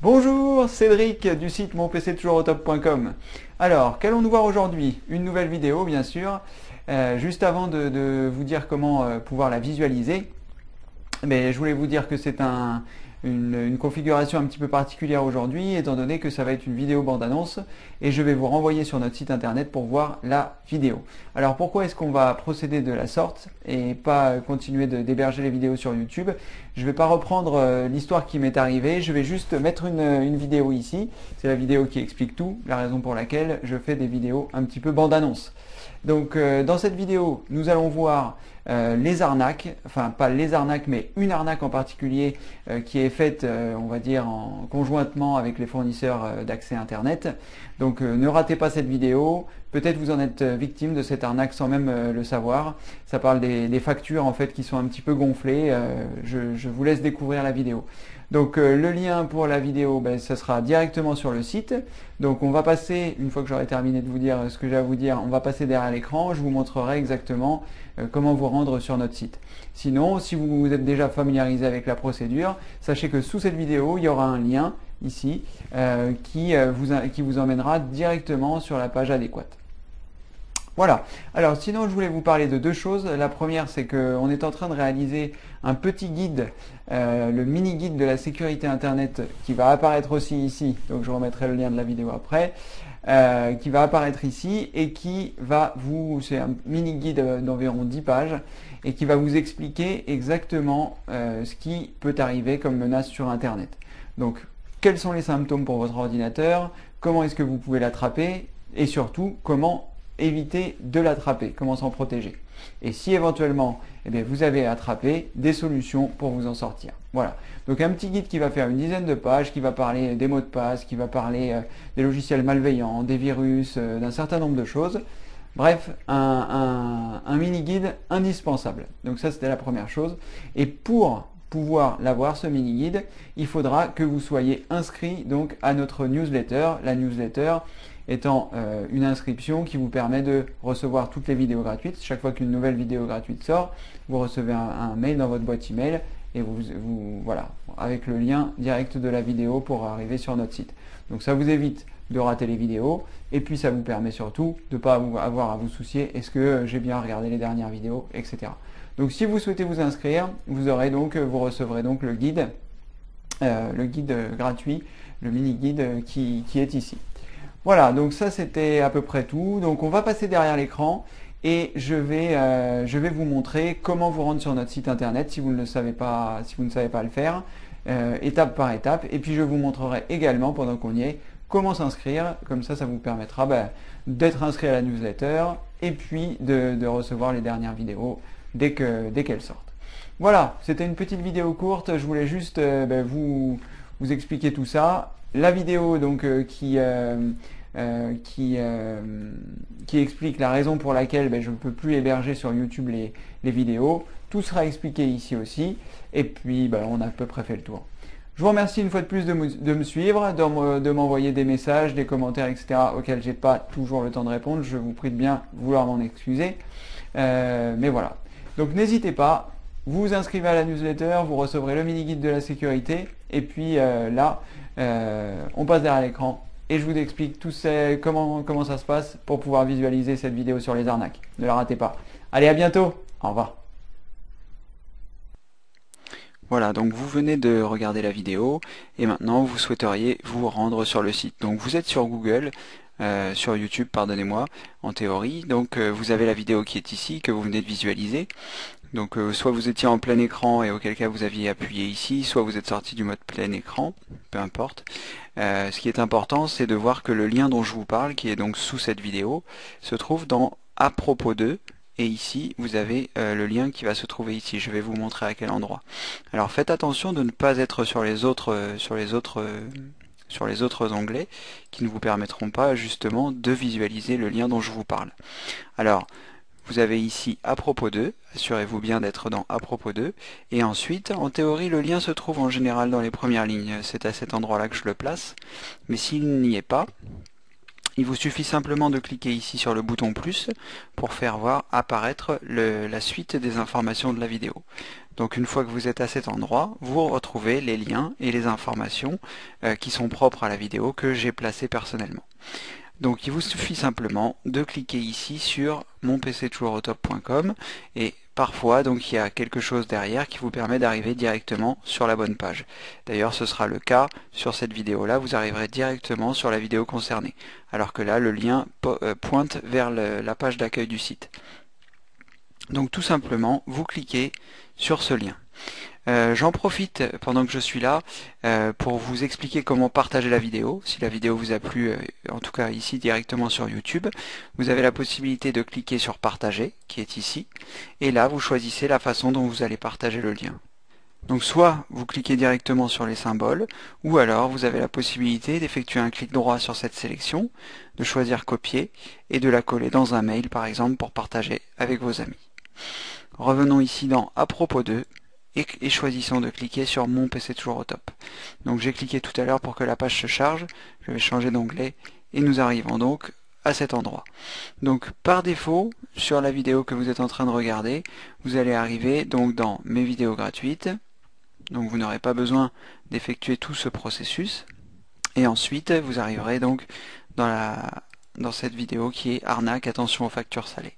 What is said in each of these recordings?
Bonjour, Cédric du site monpctoujoursautop.com. Alors, qu'allons-nous voir aujourd'hui? Une nouvelle vidéo, bien sûr. Juste avant de vous dire comment pouvoir la visualiser, mais je voulais vous dire que c'est une configuration un petit peu particulière aujourd'hui, étant donné que ça va être une vidéo bande-annonce, et je vais vous renvoyer sur notre site internet pour voir la vidéo. Alors pourquoi est-ce qu'on va procéder de la sorte et pas continuer d'héberger les vidéos sur YouTube? Je ne vais pas reprendre l'histoire qui m'est arrivée, je vais juste mettre une vidéo ici. C'est la vidéo qui explique tout, la raison pour laquelle je fais des vidéos un petit peu bande-annonce. Donc dans cette vidéo, nous allons voir les arnaques, enfin pas les arnaques, mais une arnaque en particulier qui est faite, on va dire, conjointement avec les fournisseurs d'accès Internet. Donc ne ratez pas cette vidéo, peut-être vous en êtes victime de cette arnaque sans même le savoir. Ça parle des factures en fait qui sont un petit peu gonflées, je vous laisse découvrir la vidéo. Donc le lien pour la vidéo, ça sera directement sur le site. Donc on va passer, une fois que j'aurai terminé de vous dire ce que j'ai à vous dire, on va passer derrière l'écran, je vous montrerai exactement comment vous rendre sur notre site. Sinon, si vous êtes déjà familiarisé avec la procédure, sachez que sous cette vidéo, il y aura un lien ici qui vous emmènera directement sur la page adéquate. Voilà. Alors sinon, je voulais vous parler de deux choses. La première, c'est qu'on est en train de réaliser un petit guide, le mini guide de la sécurité Internet qui va apparaître aussi ici. Donc je remettrai le lien de la vidéo après. Qui va apparaître ici et qui va c'est un mini guide d'environ 10 pages et qui va vous expliquer exactement ce qui peut arriver comme menace sur Internet. Donc, quels sont les symptômes pour votre ordinateur, comment est-ce que vous pouvez l'attraper et surtout comment éviter de l'attraper, comment s'en protéger. Et si éventuellement vous avez attrapé, des solutions pour vous en sortir. Voilà. Donc un petit guide qui va faire une dizaine de pages, qui va parler des mots de passe, qui va parler des logiciels malveillants, des virus, d'un certain nombre de choses. Bref, un mini guide indispensable. Donc ça c'était la première chose. Et pour pouvoir l'avoir, ce mini guide, il faudra que vous soyez inscrit donc à notre newsletter. La newsletter étant une inscription qui vous permet de recevoir toutes les vidéos gratuites. Chaque fois qu'une nouvelle vidéo gratuite sort, vous recevez un mail dans votre boîte email et voilà, avec le lien direct de la vidéo pour arriver sur notre site. Donc ça vous évite de rater les vidéos et puis ça vous permet surtout de ne pas avoir à vous soucier est-ce que j'ai bien regardé les dernières vidéos, etc. Donc si vous souhaitez vous inscrire, vous recevrez donc le guide gratuit, le mini guide qui est ici. Voilà, donc ça c'était à peu près tout. Donc on va passer derrière l'écran et je vais vous montrer comment vous rendre sur notre site internet si vous ne savez pas le faire, étape par étape. Et puis je vous montrerai également, pendant qu'on y est, comment s'inscrire. Comme ça vous permettra d'être inscrit à la newsletter et puis de recevoir les dernières vidéos dès qu'elles sortent. Voilà, c'était une petite vidéo courte. Je voulais juste vous expliquer tout ça. La vidéo donc qui explique la raison pour laquelle je ne peux plus héberger sur YouTube les vidéos. Tout sera expliqué ici aussi. Et puis on a à peu près fait le tour. Je vous remercie une fois de plus de me suivre, de m'envoyer des messages, des commentaires, etc. auxquels j'ai pas toujours le temps de répondre. Je vous prie de bien vouloir m'en excuser. Mais voilà. Donc n'hésitez pas. Vous vous inscrivez à la newsletter, vous recevrez le mini guide de la sécurité et puis on passe derrière l'écran et je vous explique comment ça se passe pour pouvoir visualiser cette vidéo sur les arnaques. Ne la ratez pas. Allez, à bientôt. Au revoir. Voilà, donc vous venez de regarder la vidéo et maintenant vous souhaiteriez vous rendre sur le site. Donc vous êtes sur Google, sur YouTube, pardonnez-moi, en théorie. Donc vous avez la vidéo qui est ici, que vous venez de visualiser. Donc soit vous étiez en plein écran et auquel cas vous aviez appuyé ici, soit vous êtes sorti du mode plein écran, peu importe. Ce qui est important, c'est de voir que le lien dont je vous parle, qui est donc sous cette vidéo, se trouve dans à propos de, et ici vous avez le lien qui va se trouver ici. Je vais vous montrer à quel endroit. Alors faites attention de ne pas être sur les autres onglets qui ne vous permettront pas justement de visualiser le lien dont je vous parle. Alors vous avez ici à propos de, assurez-vous bien d'être dans à propos de, et ensuite, en théorie, le lien se trouve en général dans les premières lignes, c'est à cet endroit-là que je le place, mais s'il n'y est pas, Il vous suffit simplement de cliquer ici sur le bouton plus pour faire voir apparaître la suite des informations de la vidéo. Donc une fois que vous êtes à cet endroit, vous retrouvez les liens et les informations qui sont propres à la vidéo que j'ai placées personnellement. Donc il vous suffit simplement de cliquer ici sur monpctoujoursautop.com et parfois donc il y a quelque chose derrière qui vous permet d'arriver directement sur la bonne page. D'ailleurs ce sera le cas sur cette vidéo là, vous arriverez directement sur la vidéo concernée, alors que là le lien pointe vers la page d'accueil du site. Donc tout simplement vous cliquez sur ce lien. J'en profite pendant que je suis là pour vous expliquer comment partager la vidéo. Si la vidéo vous a plu, en tout cas ici directement sur YouTube, vous avez la possibilité de cliquer sur partager, qui est ici, et là vous choisissez la façon dont vous allez partager le lien. Donc soit vous cliquez directement sur les symboles, ou alors vous avez la possibilité d'effectuer un clic droit sur cette sélection, de choisir copier, et de la coller dans un mail par exemple pour partager avec vos amis. Revenons ici dans à propos d'eux, et choisissons de cliquer sur mon PC toujours au top. Donc j'ai cliqué tout à l'heure pour que la page se charge, je vais changer d'onglet et nous arrivons donc à cet endroit. Donc par défaut, sur la vidéo que vous êtes en train de regarder, vous allez arriver donc dans mes vidéos gratuites, donc vous n'aurez pas besoin d'effectuer tout ce processus, et ensuite vous arriverez donc dans cette vidéo qui est arnaque, attention aux factures salées.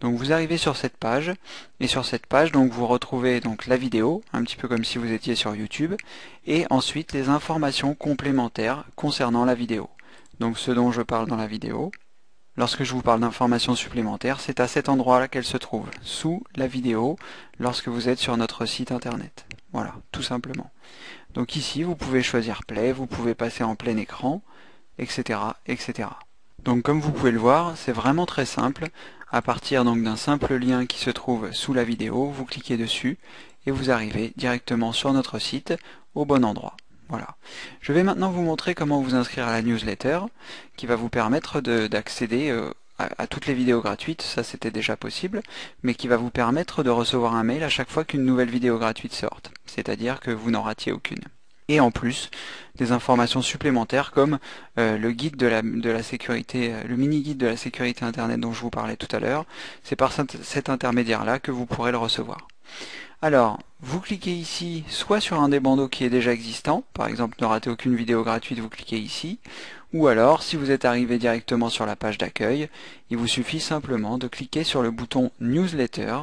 Donc vous arrivez sur cette page, et sur cette page donc vous retrouvez donc la vidéo, un petit peu comme si vous étiez sur YouTube, et ensuite les informations complémentaires concernant la vidéo. Donc ce dont je parle dans la vidéo. Lorsque je vous parle d'informations supplémentaires, c'est à cet endroit-là qu'elles se trouvent, sous la vidéo, lorsque vous êtes sur notre site internet. Voilà, tout simplement. Donc ici, vous pouvez choisir Play, vous pouvez passer en plein écran, etc., etc. Donc comme vous pouvez le voir, c'est vraiment très simple. À partir donc d'un simple lien qui se trouve sous la vidéo, vous cliquez dessus et vous arrivez directement sur notre site au bon endroit. Voilà. Je vais maintenant vous montrer comment vous inscrire à la newsletter qui va vous permettre d'accéder à toutes les vidéos gratuites, ça c'était déjà possible, mais qui va vous permettre de recevoir un mail à chaque fois qu'une nouvelle vidéo gratuite sorte, c'est-à-dire que vous n'en ratiez aucune. Et en plus, des informations supplémentaires comme le guide de la sécurité, le mini-guide de la sécurité Internet dont je vous parlais tout à l'heure. C'est par cet intermédiaire-là que vous pourrez le recevoir. Alors, vous cliquez ici soit sur un des bandeaux qui est déjà existant, par exemple ne ratez aucune vidéo gratuite, vous cliquez ici, ou alors si vous êtes arrivé directement sur la page d'accueil, il vous suffit simplement de cliquer sur le bouton Newsletter,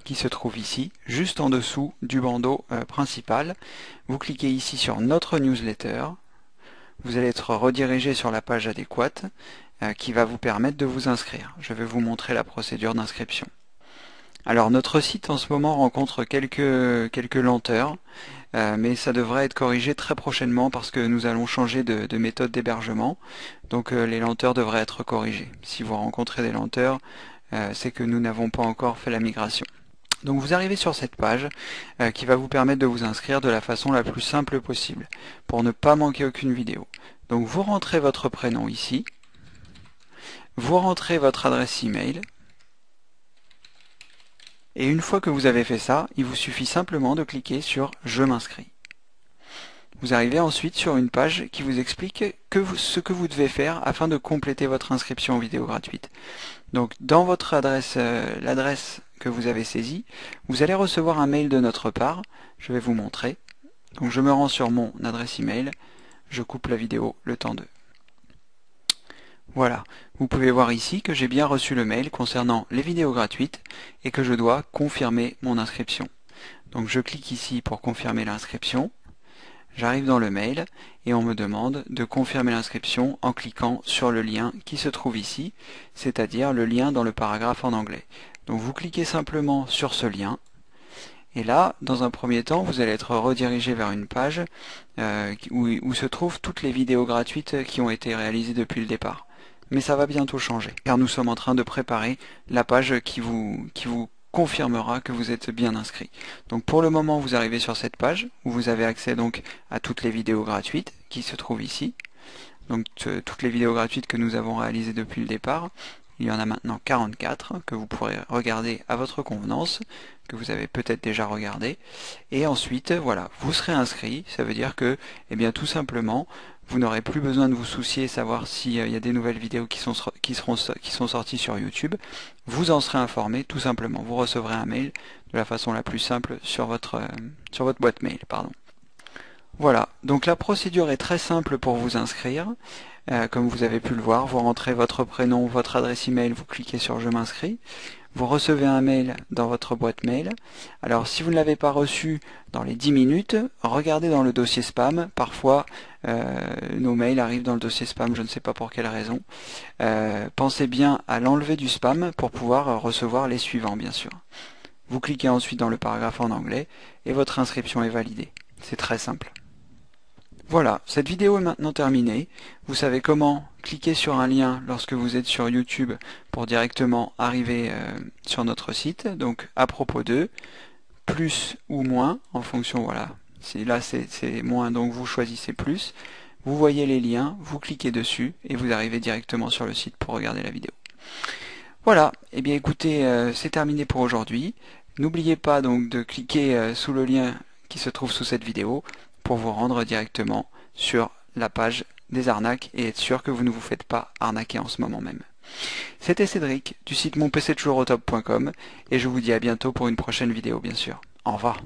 qui se trouve ici, juste en dessous du bandeau principal. Vous cliquez ici sur notre newsletter, vous allez être redirigé sur la page adéquate qui va vous permettre de vous inscrire. Je vais vous montrer la procédure d'inscription. Alors notre site en ce moment rencontre quelques lenteurs, mais ça devrait être corrigé très prochainement parce que nous allons changer de méthode d'hébergement, donc les lenteurs devraient être corrigées. Si vous rencontrez des lenteurs, c'est que nous n'avons pas encore fait la migration. Donc vous arrivez sur cette page qui va vous permettre de vous inscrire de la façon la plus simple possible pour ne pas manquer aucune vidéo. Donc vous rentrez votre prénom ici, vous rentrez votre adresse email, et une fois que vous avez fait ça, il vous suffit simplement de cliquer sur « Je m'inscris ». Vous arrivez ensuite sur une page qui vous explique ce que vous devez faire afin de compléter votre inscription aux vidéos gratuites. Donc dans votre adresse, l'adresse que vous avez saisie, vous allez recevoir un mail de notre part. Je vais vous montrer. Donc je me rends sur mon adresse email, je coupe la vidéo le temps de. Voilà, vous pouvez voir ici que j'ai bien reçu le mail concernant les vidéos gratuites et que je dois confirmer mon inscription. Donc je clique ici pour confirmer l'inscription. J'arrive dans le mail et on me demande de confirmer l'inscription en cliquant sur le lien qui se trouve ici, c'est-à-dire le lien dans le paragraphe en anglais. Donc vous cliquez simplement sur ce lien et là, dans un premier temps, vous allez être redirigé vers une page où se trouvent toutes les vidéos gratuites qui ont été réalisées depuis le départ. Mais ça va bientôt changer, car nous sommes en train de préparer la page qui vous confirmera que vous êtes bien inscrit. Donc pour le moment, vous arrivez sur cette page où vous avez accès donc à toutes les vidéos gratuites qui se trouvent ici. Donc toutes les vidéos gratuites que nous avons réalisées depuis le départ. Il y en a maintenant 44 que vous pourrez regarder à votre convenance, que vous avez peut-être déjà regardé. Et ensuite, voilà, vous serez inscrit. Ça veut dire que, eh bien, tout simplement, vous n'aurez plus besoin de vous soucier, savoir s'il y a des nouvelles vidéos qui sont sorties sur YouTube. Vous en serez informé, tout simplement. Vous recevrez un mail de la façon la plus simple sur votre boîte mail, pardon. Voilà, donc la procédure est très simple pour vous inscrire. Comme vous avez pu le voir, vous rentrez votre prénom, votre adresse email, vous cliquez sur Je m'inscris. Vous recevez un mail dans votre boîte mail. Alors si vous ne l'avez pas reçu dans les 10 minutes, regardez dans le dossier spam. Parfois, nos mails arrivent dans le dossier spam, je ne sais pas pour quelle raison. Pensez bien à l'enlever du spam pour pouvoir recevoir les suivants, bien sûr. Vous cliquez ensuite dans le paragraphe en anglais et votre inscription est validée. C'est très simple. Voilà, cette vidéo est maintenant terminée. Vous savez comment cliquer sur un lien lorsque vous êtes sur YouTube pour directement arriver sur notre site. Donc à propos de, plus ou moins, en fonction, voilà. Là c'est moins, donc vous choisissez plus. Vous voyez les liens, vous cliquez dessus et vous arrivez directement sur le site pour regarder la vidéo. Voilà, et bien écoutez, c'est terminé pour aujourd'hui. N'oubliez pas donc de cliquer sous le lien qui se trouve sous cette vidéo pour vous rendre directement sur la page des arnaques et être sûr que vous ne vous faites pas arnaquer en ce moment même. C'était Cédric du site monpctoujoursautop.com et je vous dis à bientôt pour une prochaine vidéo bien sûr. Au revoir.